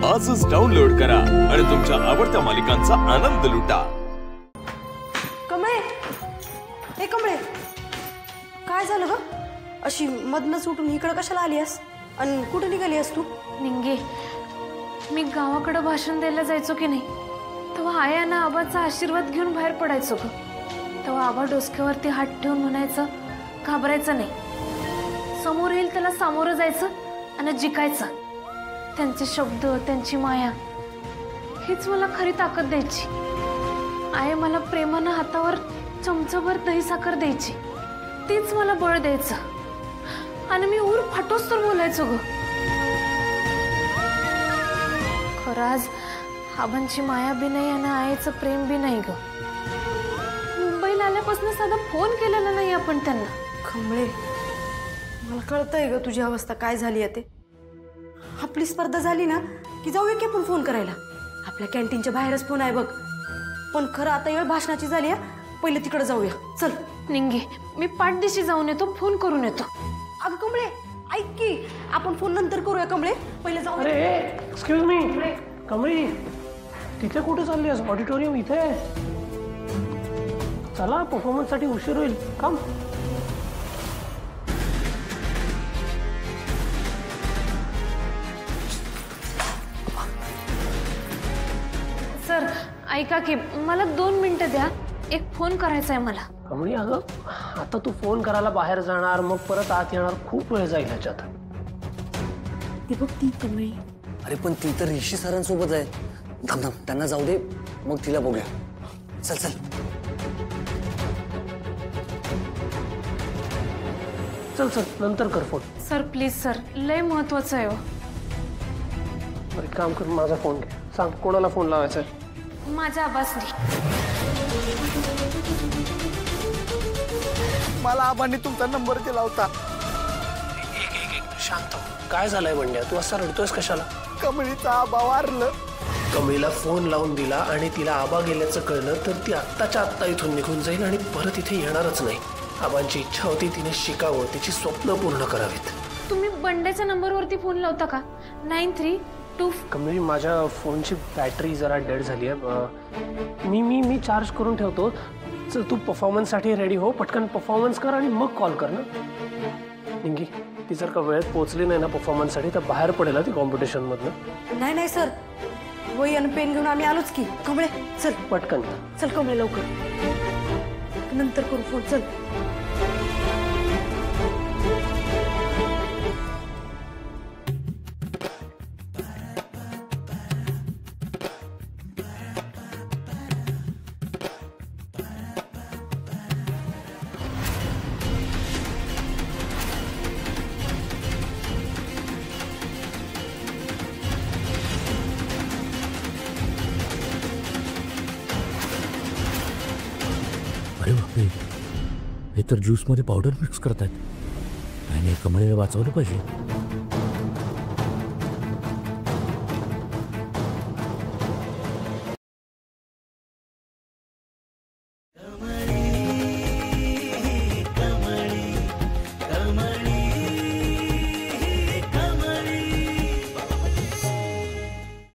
आजच डाउनलोड करा आणि तुमच्या आवडत्या मालिकांचा आनंद लुटा। कमळे, हे कमळे, काय झालं ग? अशी मधनच उठून इकडे कशाला आलीस आणि कुठे निघालीस तू? निंगे, मी गावाकडे भाषण द्यायला जायचो की नाही, तेव्हा आया ना आबाचा आशीर्वाद घेऊन बाहेर पडायचो ग। तेव्हा आबा डोसक्यावरती हात ठेवून म्हणायचं, घाबरायचं नाही, समोर येईल त्याला सामोरं जायचं आणि जिंकायचं। त्यांचे शब्द, त्यांची माया हीच मला खरी ताकद द्यायची। आई मला प्रेमानं हातावर चमचाभर दही साखर द्यायची, तीच मला बळ द्यायचं आणि मी ऊर फाटोस तर बोलायचो ग। खरं आज आबांची माया बी नाही आणि आईचं प्रेम बी नाही ग। मुंबईला आल्यापासून साधा फोन केलेला नाही आपण त्यांना। कमळे, मला कळतंय ग तुझी अवस्था काय झाली आहे ते। आपली स्पर्धा झाली ना की जाऊया की आपण फोन करायला। आपल्या कॅन्टीनच्या बाहेरच फोन आहे बघ। पण खरं आता वेळ भाषणाची झाली आहे, पहिले तिकडे जाऊया चल। निंगे, मी पाठदिशी जाऊन येतो, फोन करून येतो। अगं कमळे, ऐक की, आपण फोन नंतर करूया कमळे, पहिले जाऊ। अरे एक्सक्यूज मी, कमळी तिथे कुठे चालली आहेस? ऑडिटोरियम इथे आहे, चला परफॉर्मन्स साठी उशीर होईल, काम। सर ऐका की, मला 2 मिनिटं द्या, एक फोन करायचा आहे मला। कमळी अगं, आता तू फोन करायला बाहेर जाणार, मग परत आत येणार, खूप वेळ जाईल ह्याच्यात। ती बघ ती कमळे। अरे पण ती तर ऋषी सरांसोबत आहे। थांब थांब, त्यांना जाऊ दे, मग तिला बघूया। चल चल चल चल, नंतर कर फोन। सर प्लीज सर, लय महत्वाचं आहे हो। बरं एक काम कर, माझा फोन घे, सांग कोणाला फोन लावायचा आहे? माझ्या आबासनी। मला आबांनी तुमचा नंबर दिला होता। शांत हो, काय झालंय बंड्या, तू असा रडतोयस कशाला? कमळीचा आबा वारलं। कमळीला फोन लावून दिला आणि तिला आबा गेल्याचं कळलं तर ती आत्ताच्या आत्ता इथून निघून जाईल आणि परत इथे येणारच नाही। आबांची इच्छा होती तिने शिकावं, तिची स्वप्न पूर्ण करावीत। तुम्ही बंड्याच्या नंबरवरती फोन लावता का? 9325। कमळी, माझ्या फोनची बॅटरी जरा डेड झाली आहे, मी चार्ज करून ठेवतो। चल तू परफॉर्मन्ससाठी रेडी हो, पटकन परफॉर्मन्स कर आणि मग कॉल कर ना। निंगी, ती जर का वेळेत पोहोचली नाही ना परफॉर्मन्ससाठी तर बाहेर पडेल ती कॉम्पिटिशनमधनं। नाही नाही सर, वही आणि पेन घेऊन आम्ही आलोच की। कमळे चल पटकन चल, कमळे लवकर, नंतर करू फोन, चल। अरे बापरे, हे तर ज्यूस मध्ये पावडर मिक्स करतात। त्याने कमळेला वाचवलं पाहिजे।